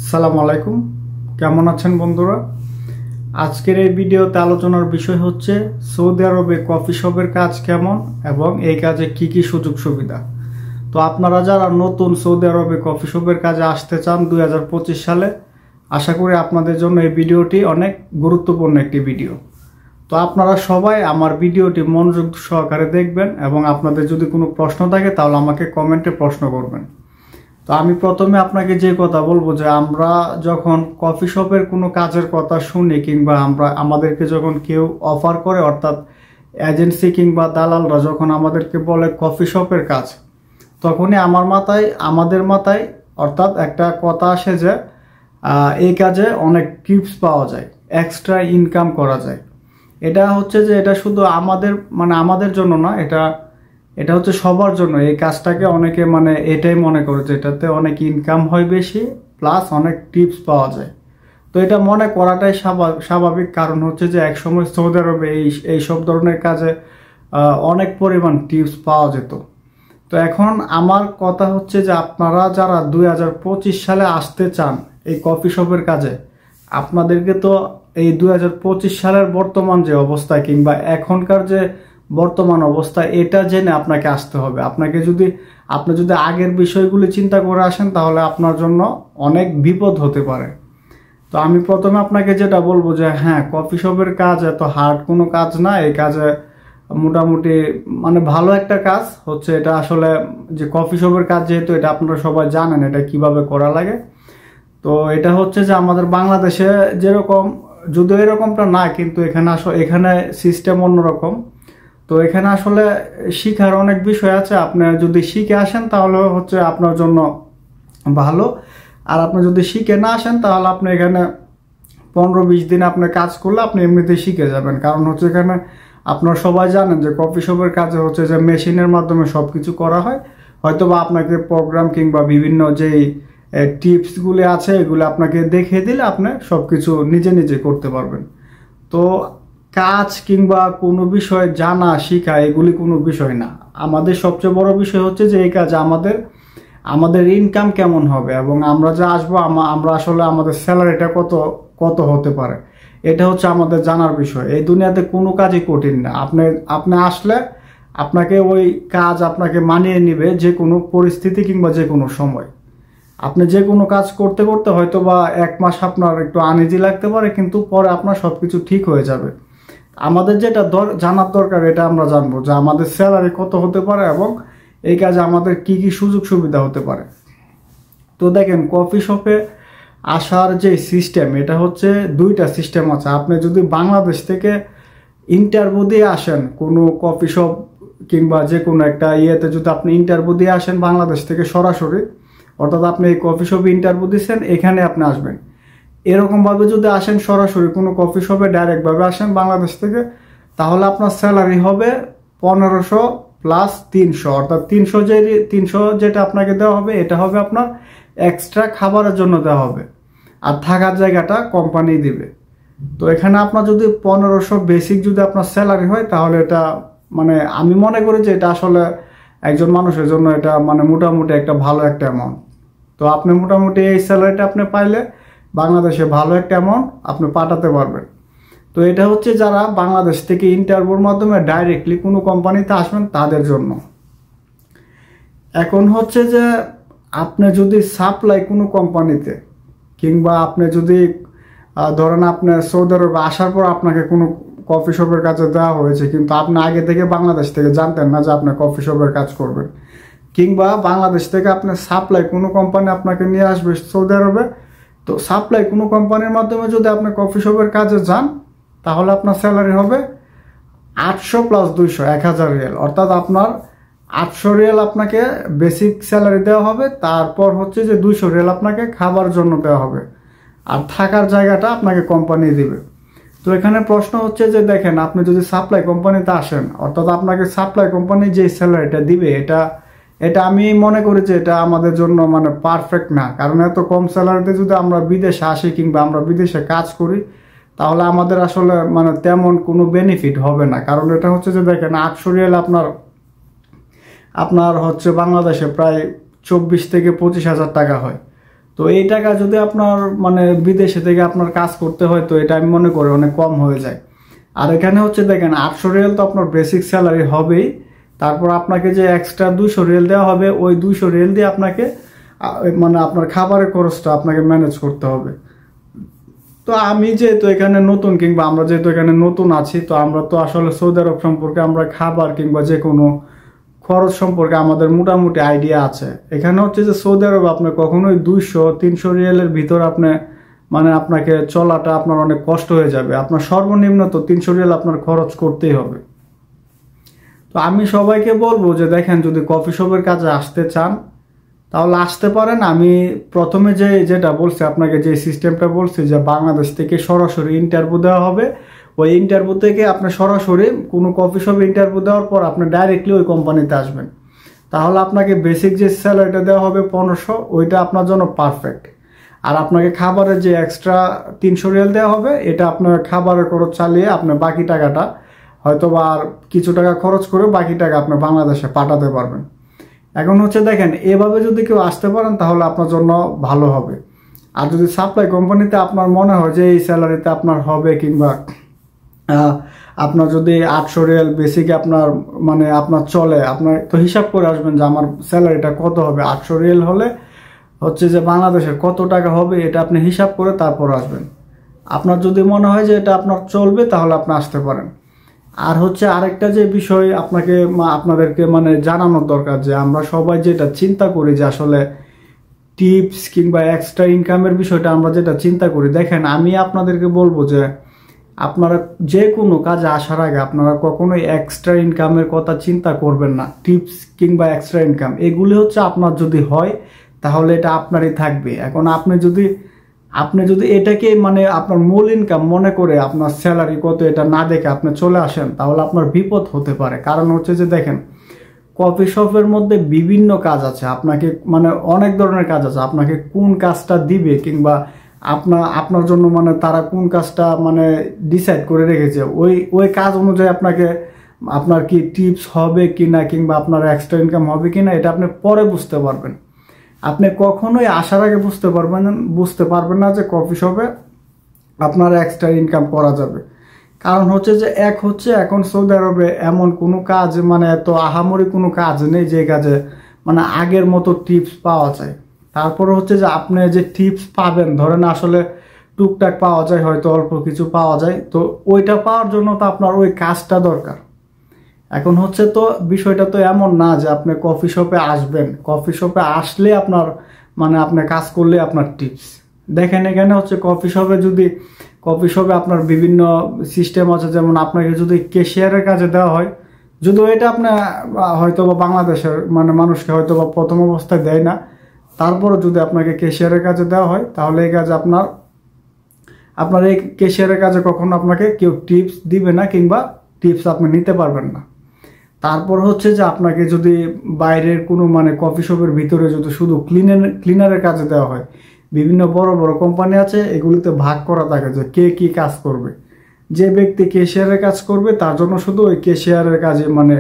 আসসালামু আলাইকুম, কেমন আছেন বন্ধুরা? আজকের এই ভিডিওতে আলোচনার বিষয় হচ্ছে সৌদি আরবে কফি শপের কাজ কেমন এবং এই কাজে কি কি সুযোগ সুবিধা। তো আপনারা যারা নতুন সৌদি আরবে কফি শপের কাজে আসতে চান 2025 সালে, আশা করি আপনাদের জন্য এই ভিডিওটি অনেক গুরুত্বপূর্ণ একটি ভিডিও। তো আপনারা সবাই আমার ভিডিওটি মনোযোগ সহকারে দেখবেন এবং আপনাদের যদি কোনো প্রশ্ন থাকে তাহলে আমাকে কমেন্টে প্রশ্ন করবেন। তো আমি প্রথমে আপনাকে যে কথা বলবো যে আমরা যখন কফি শপের কোনো কাজের কথা শুনি কিংবা আমাদেরকে যখন কেউ অফার করে, অর্থাৎ এজেন্সি কিংবা দালালরা যখন আমাদেরকে বলে কফি শপের কাজ, তখনই আমাদের মাথায় অর্থাৎ একটা কথা আসে যে এই কাজে অনেক টিপস পাওয়া যায়, এক্সট্রা ইনকাম করা যায়। এটা হচ্ছে যে এটা শুধু আমাদের জন্য না, এটা হচ্ছে সবার জন্য। এই কাজটাকে অনেকে এটাই মনে করে যে এটাতে অনেক ইনকাম হয় বেশি, প্লাস অনেক টিপস পাওয়া যায়। তো এটা মনে করাটাই স্বাভাবিক, কারণ হচ্ছে যে একসময় সৌদি আরবে এই সব ধরনের কাজে অনেক পরিমাণ টিপস পাওয়া যেত। তো এখন আমার কথা হচ্ছে যে আপনারা যারা 2025 সালে আসতে চান এই কফি শপের কাজে, আপনাদেরকে তো এই 2025 সালের বর্তমান যে অবস্থা কিংবা এখনকার যে বর্তমান অবস্থা, এটা জেনে আপনাকে আসতে হবে। আপনি যদি আগের বিষয়গুলি চিন্তা করে আসেন তাহলে আপনার জন্য অনেক বিপদ হতে পারে। তো আমি প্রথমে আপনাকে যেটা বলবো যে হ্যাঁ, কফি শপের কাজ এত হার্ড কোনো কাজ না। এই কাজে মোটামুটি ভালো একটা কাজ হচ্ছে। এটা আসলে যে কফি শপের কাজ, যেহেতু এটা আপনারা সবাই জানেন এটা কিভাবে করা লাগে। তো এটা হচ্ছে যে আমাদের বাংলাদেশে যেরকম, যদিও এরকমটা না, কিন্তু এখানে সিস্টেম অন্যরকম। তো এখানে আসলে শিখার অনেক বিষয় আছে। আপনি যদি শিখে আসেন তাহলে হচ্ছে আপনার জন্য ভালো, আর আপনি যদি শিখে না আসেন তাহলে আপনি এখানে 15-20 দিন আপনি কাজ করলে আপনি এমনিতেই শিখে যাবেন। কারণ হচ্ছে এখানে আপনারা সবাই জানেন যে কফি শপের কাজে হচ্ছে যে মেশিনের মাধ্যমে সবকিছু করা হয়। হয়তোবা আপনাকে প্রোগ্রাম কিংবা বিভিন্ন যেই টিপসগুলি আছে এগুলো আপনাকে দেখিয়ে দিলে আপনি সবকিছু নিজে নিজে করতে পারবেন। তো কাজ কিংবা কোনো বিষয় জানা শিখা এগুলি কোনো বিষয় না। আমাদের সবচেয়ে বড় বিষয় হচ্ছে যে এই কাজে আমাদের ইনকাম কেমন হবে এবং আমরা যে আসবো আমরা আসলে আমাদের স্যালারিটা কত হতে পারে, এটা হচ্ছে আমাদের জানার বিষয়। এই দুনিয়াতে কোনো কাজই কঠিন না। আপনি আসলে আপনাকে ওই কাজ আপনাকে মানিয়ে নিবে যে কোনো পরিস্থিতি কিংবা যে কোনো সময়। আপনি যে কোনো কাজ করতে করতে হয়তো বা 1 মাস আপনার একটু আনইজি লাগতে পারে, কিন্তু পরে আপনার সবকিছু ঠিক হয়ে যাবে। আমাদের যেটা জানার দরকার এটা আমরা জানবো যে আমাদের স্যালারি কত হতে পারে এবং এই কাজে আমাদের কি কি সুযোগ সুবিধা হতে পারে। তো দেখেন, কফি শপে আসার যে সিস্টেম, এটা হচ্ছে 2টা সিস্টেম আছে। আপনি যদি বাংলাদেশ থেকে ইন্টারভিউ দিয়ে আসেন কোনো কফি শপ কিংবা যে কোনো একটা ইয়েতে, যদি আপনি ইন্টারভিউ দিয়ে আসেন বাংলাদেশ থেকে সরাসরি, অর্থাৎ আপনি এই কফি শপে ইন্টারভিউ দিচ্ছেন, এখানে আপনি আসবেন। এরকমভাবে যদি আসেন সরাসরি কোনো কফি শপে ডাইরেক্টভাবে আসেন বাংলাদেশ থেকে, তাহলে আপনার স্যালারি হবে 1500 প্লাস 300, অর্থাৎ 300 যেটা আপনাকে দেওয়া হবে এটা হবে আপনার এক্সট্রা খাবারের জন্য দেওয়া হবে, আর থাকার জায়গাটা কোম্পানি দিবে। তো এখানে আপনার যদি 1500 বেসিক যদি আপনার স্যালারি হয়, তাহলে এটা আমি মনে করি যে এটা আসলে একজন মানুষের জন্য এটা মোটামুটি একটা ভালো একটা অ্যামাউন্ট। তো আপনি মোটামুটি এই স্যালারিটা আপনি পাইলে বাংলাদেশে ভালো একটা অ্যামাউন্ট আপনি পাঠাতে পারবেন। তো এটা হচ্ছে যারা বাংলাদেশ থেকে ইন্টারভিউর মাধ্যমে ডাইরেক্টলি কোনো কোম্পানিতে আসবেন তাদের জন্য। এখন হচ্ছে যে আপনি যদি সাপ্লাই কোনো কোম্পানিতে, কিংবা আপনি যদি ধরেন আপনি সৌদি আরবে আসার পর আপনাকে কোনো কফি শপের কাজে দেওয়া হয়েছে, কিন্তু আপনি আগে থেকে বাংলাদেশ থেকে জানতেন না যে আপনি কফি শপের কাজ করবেন, কিংবা বাংলাদেশ থেকে আপনি সাপ্লাই কোনো কোম্পানি আপনাকে নিয়ে আসবে সৌদি আরবে, তো সাপ্লাই কোনো কোম্পানির মাধ্যমে যদি আপনি কফি শপের কাজে যান, তাহলে আপনার স্যালারি হবে 800 প্লাস 200, 1000 রিয়াল। অর্থাৎ আপনার 800 রিয়াল আপনাকে বেসিক স্যালারি দেওয়া হবে, তারপর হচ্ছে যে 200 রিয়াল আপনাকে খাবার জন্য দেওয়া হবে, আর থাকার জায়গাটা আপনাকে কোম্পানি দিবে। তো এখানে প্রশ্ন হচ্ছে যে দেখেন, আপনি যদি সাপ্লাই কোম্পানিতে আসেন, অর্থাৎ আপনাকে সাপ্লাই কোম্পানি যে স্যালারিটা দিবে, এটা আমি মনে করি যে এটা আমাদের জন্য পারফেক্ট না। কারণ এত কম স্যালারিতে যদি আমরা বিদেশে আসি কিংবা আমরা বিদেশে কাজ করি, তাহলে আমাদের আসলে তেমন কোনো বেনিফিট হবে না। কারণ এটা হচ্ছে যে দেখেন, 800 রিয়াল আপনার হচ্ছে বাংলাদেশে প্রায় 24 থেকে 25 হাজার টাকা হয়। তো তো এই টাকা যদি আপনার মানে বিদেশে থেকে আপনার কাজ করতে হয় তো এটা আমি মনে করি অনেক কম হয়ে যায়। আর এখানে হচ্ছে দেখেন 800 রিয়াল তো আপনার বেসিক স্যালারি হবেই, তারপর আপনাকে যে এক্সট্রা 200 রিয়াল দেওয়া হবে ওই 200 রিয়াল দিয়ে আপনাকে মানে আপনার খাবারের খরচটা আপনাকে ম্যানেজ করতে হবে। তো আমি যেহেতু এখানে নতুন কিংবা আমরা যেহেতু এখানে নতুন আছি, তো আমরা তো আসলে সৌদি আরব সম্পর্কে আমরা খাবার কিংবা যে কোনো খরচ সম্পর্কে আমাদের মোটামুটি আইডিয়া আছে। এখানে হচ্ছে যে সৌদি আরব আপনার কখনোই 200-300 রিয়ালের ভিতর আপনি মানে আপনাকে চলাটা আপনার অনেক কষ্ট হয়ে যাবে। আপনার সর্বনিম্ন তো 300 রিয়াল আপনার খরচ করতেই হবে। তো আমি সবাইকে বলবো যে দেখেন, যদি কফি শপের কাজে আসতে চান তাহলে আসতে পারেন। আমি প্রথমে যেটা বলছি আপনাকে, যে সিস্টেমটা বলছি যে বাংলাদেশ থেকে সরাসরি ইন্টারভিউ দেওয়া হবে, ওই ইন্টারভিউ থেকে আপনি সরাসরি কোনো কফি শপে ইন্টারভিউ দেওয়ার পর আপনি ডাইরেক্টলি ওই কোম্পানিতে আসবেন। তাহলে আপনাকে বেসিক যে স্যালারিটা দেওয়া হবে 1500, ওইটা আপনার জন্য পারফেক্ট। আর আপনাকে খাবারের যে এক্সট্রা 300 রিয়াল দেওয়া হবে, এটা আপনার খাবারের খরচ চালিয়ে আপনার বাকি টাকাটা হয়তো বা আর কিছু টাকা খরচ করে বাকি টাকা আপনি বাংলাদেশে পাঠাতে পারবেন। এখন হচ্ছে দেখেন, এভাবে যদি কেউ আসতে পারেন তাহলে আপনার জন্য ভালো হবে। আর যদি সাপ্লাই কোম্পানিতে আপনার মনে হয় যে এই স্যালারিতে আপনার হবে, কিংবা আপনার যদি 800 রিয়াল বেসিকে আপনার মানে আপনার চলে, আপনার তো হিসাব করে আসবেন যে আমার স্যালারিটা কত হবে। 800 রিয়াল হলে হচ্ছে যে বাংলাদেশের কত টাকা হবে, এটা আপনি হিসাব করে তারপর আসবেন। আপনার যদি মনে হয় যে এটা আপনার চলবে তাহলে আপনি আসতে পারেন। আর হচ্ছে আরেকটা যে বিষয় আপনাদেরকে মানে জানানোর দরকার, যে আমরা সবাই যেটা চিন্তা করি যে আসলে টিপস কিংবা এক্সট্রা ইনকামের বিষয়টা আমরা যেটা চিন্তা করি, দেখেন আমি আপনাদেরকে বলবো যে আপনারা যে কোনো কাজে আসার আগে আপনারা কখনোই এক্সট্রা ইনকামের কথা চিন্তা করবেন না। টিপস কিংবা এক্সট্রা ইনকাম এগুলি হচ্ছে আপনার যদি হয় তাহলে এটা আপনারই থাকবে। এখন আপনি যদি এটাকে মানে আপনার মূল ইনকাম মনে করে আপনার স্যালারি কত এটা না দেখে আপনি চলে আসেন, তাহলে আপনার বিপদ হতে পারে। কারণ হচ্ছে যে দেখেন, কফি শপের মধ্যে বিভিন্ন কাজ আছে, আপনাকে মানে অনেক ধরনের কাজ আছে। আপনাকে কোন কাজটা দিবে কিংবা আপনার জন্য মানে তারা কোন কাজটা মানে ডিসাইড করে রেখেছে, ওই কাজ অনুযায়ী আপনার কি টিপস হবে কিনা কিংবা আপনার এক্সট্রা ইনকাম হবে কিনা এটা আপনি পরে বুঝতে পারবেন। আপনি কখনোই আসার আগে বুঝতে পারবেন না যে কফি শপে আপনার এক্সট্রা ইনকাম করা যাবে। কারণ হচ্ছে যে এখন সৌদি আরবে এমন কোনো কাজ মানে এত আহামরি কোনো কাজ নেই যে কাজে মানে আগের মতো টিপস পাওয়া যায়। তারপরে হচ্ছে যে আপনি যে টিপস পাবেন, ধরেন আসলে টুকটাক পাওয়া যায়, হয়তো অল্প কিছু পাওয়া যায়, তো ওইটা পাওয়ার জন্য তো আপনার ওই কাজটা দরকার। এখন হচ্ছে তো বিষয়টা তো এমন না যে আপনি কফি শপে আসবেন, কফি শপে আসলে আপনার মানে আপনি কাজ করলে আপনার টিপস। দেখেন এখানে হচ্ছে কফি শপে আপনার বিভিন্ন সিস্টেম আছে, যেমন আপনাকে যদি ক্যাশিয়ারের কাজে দেওয়া হয়, যদিও এটা আপনার হয়তো বা বাংলাদেশের মানে মানুষকে হয়তো বা প্রথম অবস্থায় দেয় না, তারপরে যদি আপনাকে ক্যাশিয়ারের কাজে দেওয়া হয় তাহলে এই কাজে আপনার এই ক্যাশিয়ারের কাজে কখনো আপনাকে কেউ টিপস দিবে না কিংবা টিপস আপনি নিতে পারবেন না। তারপর হচ্ছে যে আপনাকে যদি বাইরের কোনো মানে কফি শপের ভিতরে যদি শুধু ক্লিনারের কাজে দেওয়া হয়, বিভিন্ন বড় বড় কোম্পানি আছে, এগুলিতে ভাগ করা থাকে যে কে কি কাজ করবে। যে ব্যক্তি ক্যাশিয়ারের কাজ করবে তার জন্য শুধু ওই ক্যাশিয়ারের কাজে মানে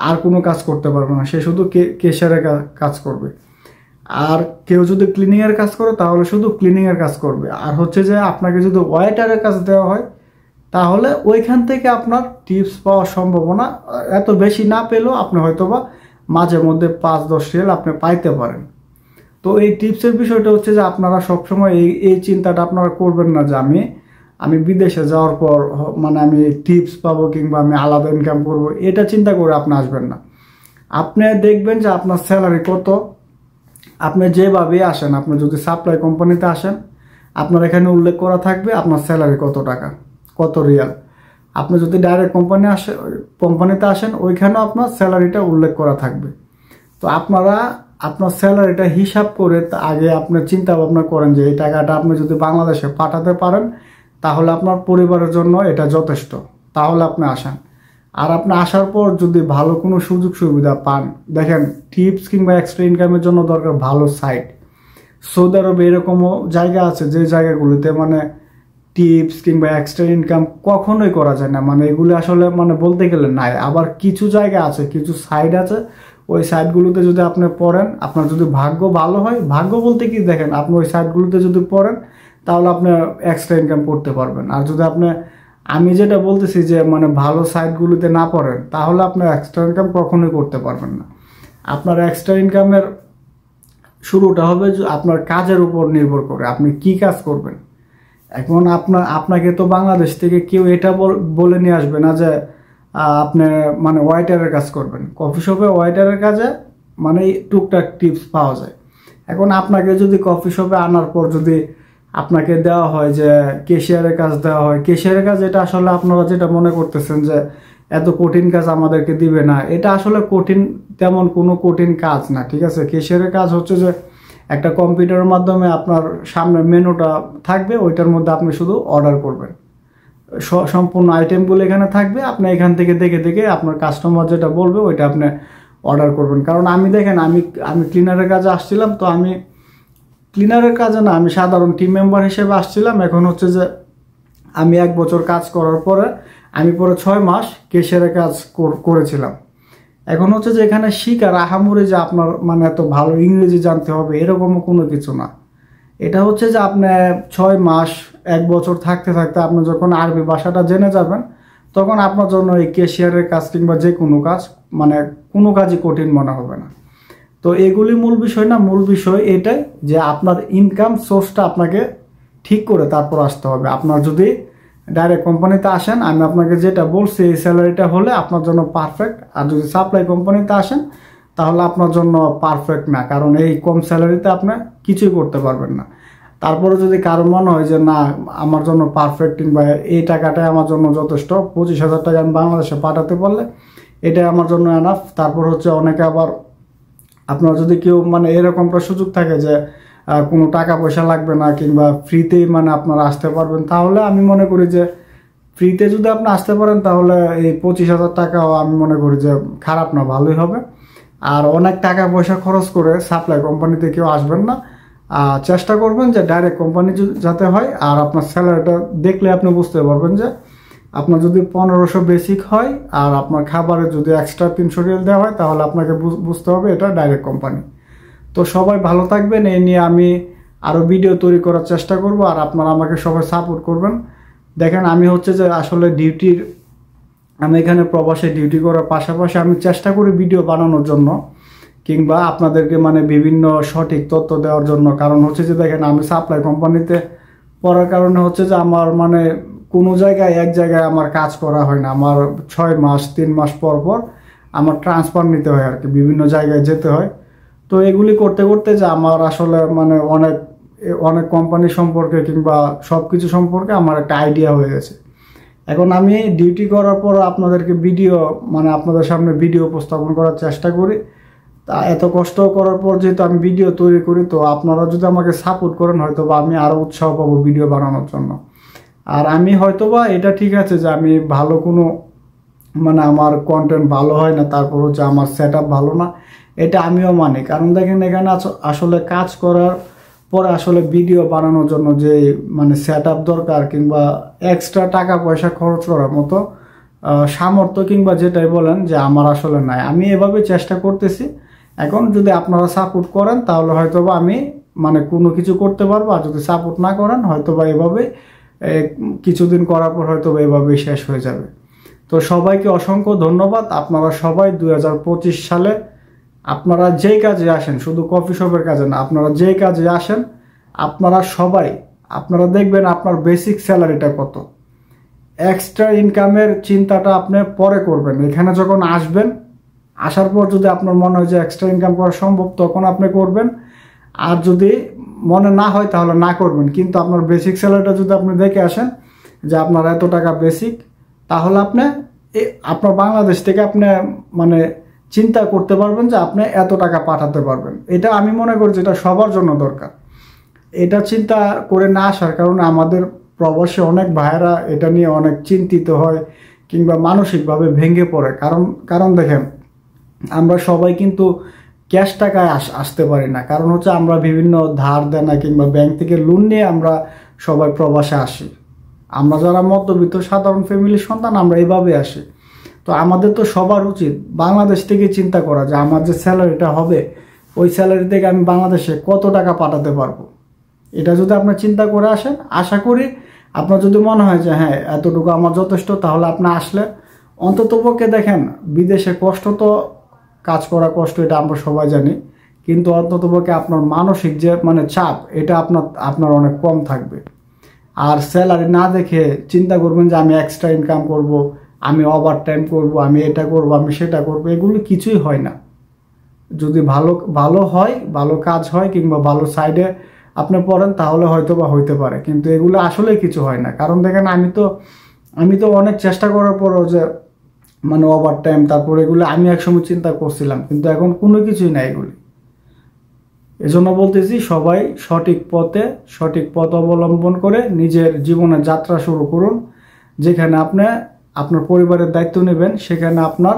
আর কোনো কাজ করতে পারবে না, সে শুধু ক্যাশিয়ারের কাজ করবে। আর কেউ যদি ক্লিনিংয়ের কাজ করে তাহলে শুধু ক্লিনিংয়ের কাজ করবে। আর হচ্ছে যে আপনাকে যদি ওয়েটারের কাজ দেওয়া হয় তাহলে ওইখান থেকে আপনার টিপস পাওয়ার সম্ভাবনা এত বেশি না পেলেও আপনি হয়তোবা মাঝে মধ্যে 5-10 রিয়াল আপনি পাইতে পারেন। তো এই টিপসের বিষয়টা হচ্ছে যে আপনারা সবসময় এই চিন্তাটা আপনারা করবেন না যে আমি বিদেশে যাওয়ার পর মানে আমি টিপস পাবো কিংবা আমি আলাদা ইনকাম করব, এটা চিন্তা করে আপনি আসবেন না। আপনি দেখবেন যে আপনার স্যালারি কত, আপনি যেভাবে আসেন, আপনি যদি সাপ্লাই কোম্পানিতে আসেন আপনার এখানে উল্লেখ করা থাকবে আপনার স্যালারি কত টাকা, কত রিয়াল। আপনি যদি ডাইরেক্ট কোম্পানিতে আসেন ওইখানেও আপনার স্যালারিটা উল্লেখ করা থাকবে। তো আপনার স্যালারিটা হিসাব করে আগে আপনি চিন্তা ভাবনা করেন যে এই টাকাটা আপনি যদি বাংলাদেশে পাঠাতে পারেন তাহলে আপনার পরিবারের জন্য এটা যথেষ্ট, তাহলে আপনি আসেন। আর আপনি আসার পর যদি ভালো কোনো সুযোগ সুবিধা পান, দেখেন টিপস কিংবা এক্সট্রা ইনকামের জন্য দরকার ভালো সাইট। সৌদি আরবে এরকমও জায়গা আছে যে জায়গাগুলিতে মানে টিপস কিংবা এক্সট্রা ইনকাম কখনোই করা যায় না, মানে এগুলি আসলে মানে বলতে গেলে নাই। আবার কিছু জায়গা আছে, কিছু সাইট আছে, ওই সাইটগুলোতে যদি আপনি পড়েন, আপনার যদি ভাগ্য ভালো হয়, ভাগ্য বলতে কি দেখেন, আপনি ওই সাইটগুলোতে যদি পড়েন তাহলে আপনি এক্সট্রা ইনকাম করতে পারবেন। আর যদি আপনি, আমি যেটা বলতেছি যে মানে ভালো সাইটগুলোতে না পড়েন, তাহলে আপনি এক্সট্রা ইনকাম কখনোই করতে পারবেন না। আপনার এক্সট্রা ইনকামের শুরুটা হবে আপনার কাজের উপর নির্ভর করে, আপনি কি কাজ করবেন। এখন আপনাকে তো বাংলাদেশ থেকে কেউ এটা বলে নিয়ে আসবে না যে আপনি মানে ওয়েটারের কাজ করবেন। কফি শপে ওয়েটারের কাজে মানে টুকটাক টিপস পাওয়া যায়। এখন আপনাকে যদি কফি শপে আনার পর যদি আপনাকে দেওয়া হয় যে ক্যাশিয়ারের কাজ দেওয়া হয়, ক্যাশিয়ারের কাজ, এটা আসলে আপনারা যেটা মনে করতেছেন যে এত কঠিন কাজ আমাদেরকে দিবে না, এটা আসলে কঠিন, তেমন কোনো কঠিন কাজ না, ঠিক আছে। ক্যাশিয়ারের কাজ হচ্ছে যে একটা কম্পিউটারের মাধ্যমে আপনার সামনে মেনুটা থাকবে, ওইটার মধ্যে আপনি শুধু অর্ডার করবেন, সম্পূর্ণ আইটেমগুলো এখানে থাকবে, আপনি এখান থেকে দেখে দেখে আপনার কাস্টমার যেটা বলবে ওইটা আপনি অর্ডার করবেন। কারণ আমি দেখেন, আমি ক্লিনারের কাজে আসছিলাম, তো আমি ক্লিনারের কাজে না, আমি সাধারণ টিম মেম্বার হিসেবে আসছিলাম। এখন হচ্ছে যে আমি 1 বছর কাজ করার পরে আমি পরে 6 মাস ক্যাশিয়ারের কাজ করেছিলাম। এখন হচ্ছে যে এখানে শিকার আহামরি যে আপনার মানে এত ভালো ইংরেজি জানতে হবে এরকমও কোনো কিছু না। এটা হচ্ছে যে আপনি 6 মাস 1 বছর থাকতে থাকতে আপনি যখন আরবি ভাষাটা জেনে যাবেন, তখন আপনার জন্য এই ক্যাশিয়ারের কাজ কিংবা যে কোনো কাজ, মানে কোনো কাজই কঠিন মনে হবে না। তো এগুলি মূল বিষয় না, মূল বিষয় এটাই যে আপনার ইনকাম সোর্সটা আপনাকে ঠিক করে তারপর আসতে হবে। আপনার যদি ডাইরেক্ট কোম্পানিতে আসেন, আমি আপনাকে যেটা বলছি এই স্যালারিটা হলে আপনার জন্য পারফেক্ট। আর যদি সাপ্লাই কোম্পানিতে আসেন তাহলে আপনার জন্য পারফেক্ট না, কারণ এই কম স্যালারিতে আপনি কিছুই করতে পারবেন না। তারপরে যদি কারো মনে হয় যে না আমার জন্য পারফেক্ট কিংবা এই টাকাটাই আমার জন্য যথেষ্ট, 25,000 টাকা আমি বাংলাদেশে পাঠাতে পারলে এটাই আমার জন্য এনাফ। তারপর হচ্ছে অনেকে আবার, আপনার যদি কেউ মানে এরকমটা সুযোগ থাকে যে কোনো টাকা পয়সা লাগবে না কিংবা ফ্রিতেই মানে আপনারা আসতে পারবেন, তাহলে আমি মনে করি যে ফ্রিতে যদি আপনি আসতে পারেন তাহলে এই 25,000 টাকাও আমি মনে করি যে খারাপ না, ভালোই হবে। আর অনেক টাকা পয়সা খরচ করে সাপ্লাই কোম্পানিতে কেউ আসবেন না, চেষ্টা করবেন যে ডাইরেক্ট কোম্পানি যাতে হয়। আর আপনার স্যালারিটা দেখলে আপনি বুঝতে পারবেন যে আপনার যদি 1500 বেসিক হয় আর আপনার খাবারে যদি এক্সট্রা 300 রিয়াল দেওয়া হয়, তাহলে আপনাকে বুঝতে হবে এটা ডাইরেক্ট কোম্পানি। তো সবাই ভালো থাকবেন, এই নিয়ে আমি আরও ভিডিও তৈরি করার চেষ্টা করব, আর আপনারা আমাকে সবাই সাপোর্ট করবেন। দেখেন আমি হচ্ছে যে আসলে আমি এখানে প্রবাসে ডিউটি করার পাশাপাশি আমি চেষ্টা করি ভিডিও বানানোর জন্য কিংবা আপনাদেরকে মানে বিভিন্ন সঠিক তথ্য দেওয়ার জন্য। কারণ হচ্ছে যে দেখেন আমি সাপ্লাই কোম্পানিতে পড়ার কারণে হচ্ছে যে আমার মানে কোনো জায়গায় এক জায়গায় আমার কাজ করা হয় না, আমার 6 মাস 3 মাস পর পর আমার ট্রান্সফার নিতে হয় আর কি, বিভিন্ন জায়গায় যেতে হয়। তো এগুলি করতে করতে যে আমার আসলে মানে অনেক কোম্পানি সম্পর্কে কিংবা সব কিছু সম্পর্কে আমার একটা আইডিয়া হয়ে গেছে। এখন আমি ডিউটি করার পর আপনাদেরকে আপনাদের সামনে ভিডিও উপস্থাপন করার চেষ্টা করি। তা এত কষ্ট করার পর যেহেতু আমি ভিডিও তৈরি করি, তো আপনারা যদি আমাকে সাপোর্ট করেন হয়তোবা আমি আরও উৎসাহ পাবো ভিডিও বানানোর জন্য। আর আমি হয়তোবা এটা ঠিক আছে যে আমি ভালো কোনো মানে আমার কন্টেন্ট ভালো হয় না, তারপর হচ্ছে আমার সেট আপ ভালো না, এটা আমিও মানি। কারণ দেখেন এখানে আসলে কাজ করার পরে আসলে ভিডিও বানানোর জন্য যে মানে সেট আপ দরকার কিংবা এক্সট্রা টাকা পয়সা খরচ করার মতো সামর্থ্য কিংবা যেটাই বলেন যে আমার আসলে নাই। আমি এভাবে চেষ্টা করতেছি। এখন যদি আপনারা সাপোর্ট করেন তাহলে হয়তোবা আমি মানে কোনো কিছু করতে পারবো, আর যদি সাপোর্ট না করেন হয়তোবা এভাবে কিছুদিন করার পর হয়তোবা এভাবেই শেষ হয়ে যাবে। তো সবাইকে অসংখ্য ধন্যবাদ। আপনারা সবাই 2025 সালে আপনারা যেই কাজে আসেন, শুধু কফি শপের কাজে না, আপনারা যেই কাজে আসেন আপনারা দেখবেন আপনার বেসিক স্যালারিটা কত। এক্সট্রা ইনকামের চিন্তাটা আপনি পরে করবেন, এখানে যখন আসবেন, আসার পর যদি আপনার মনে হয় যে এক্সট্রা ইনকাম করা সম্ভব তখন আপনি করবেন, আর যদি মনে না হয় তাহলে না করবেন। কিন্তু আপনার বেসিক স্যালারিটা যদি আপনি দেখে আসেন যে আপনার এত টাকা বেসিক, তাহলে আপনার বাংলাদেশ থেকে আপনি মানে চিন্তা করতে পারবেন যে আপনি এত টাকা পাঠাতে পারবেন। এটা আমি মনে করি যে এটা সবার জন্য দরকার। এটা চিন্তা করে না আসার কারণে আমাদের প্রবাসে অনেক ভাইয়েরা এটা নিয়ে অনেক চিন্তিত হয় কিংবা মানসিকভাবে ভেঙে পড়ে। কারণ দেখেন আমরা সবাই কিন্তু ক্যাশ টাকায় আসতে পারি না, কারণ হচ্ছে আমরা বিভিন্ন ধার দেনা কিংবা ব্যাংক থেকে লোন নিয়ে আমরা সবাই প্রবাসে আসি। আমরা যারা মধ্যবিত্ত সাধারণ ফ্যামিলির সন্তান আমরা এইভাবে আসি। তো আমাদের তো সবার উচিত বাংলাদেশ থেকে চিন্তা করা যে আমার যে স্যালারিটা হবে ওই স্যালারি থেকে আমি বাংলাদেশে কত টাকা পাঠাতে পারবো। এটা যদি আপনি চিন্তা করে আসেন, আশা করি আপনার যদি মনে হয় যে হ্যাঁ এতটুকু আমার যথেষ্ট, তাহলে আপনি আসলে অন্ততপক্ষে দেখেন বিদেশে কষ্ট তো, কাজ করা কষ্ট এটা আমরা সবাই জানি, কিন্তু অন্ততপক্ষে আপনার মানসিক যে মানে চাপ এটা আপনার অনেক কম থাকবে। আর স্যালারি না দেখে চিন্তা করবেন যে আমি এক্সট্রা ইনকাম করব, আমি ওভার টাইম করবো, আমি এটা করব, আমি সেটা করব, এগুলো কিছুই হয় না। যদি ভালো হয়, ভালো কাজ হয় কিংবা ভালো সাইডে আপনি পড়েন তাহলে হয়তো বা হইতে পারে, কিন্তু এগুলো আসলে কিছু হয় না। কারণ দেখেন আমি তো অনেক চেষ্টা করার পরও যে মানে ওভার টাইম, তারপর এগুলো আমি একসময় চিন্তা করছিলাম, কিন্তু এখন কোনো কিছুই নাই এগুলি। এজন্য বলতেছি সবাই সঠিক পথ অবলম্বন করে নিজের জীবনের যাত্রা শুরু করুন, যেখানে আপনি আপনার পরিবারের দায়িত্ব নেবেন, সেখানে আপনার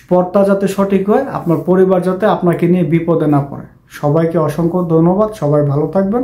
পথটা যাতে সঠিক হয়, আপনার পরিবার যাতে আপনাকে নিয়ে বিপদে না পড়ে। সবাইকে অসংখ্য ধন্যবাদ, সবাই ভালো থাকবেন।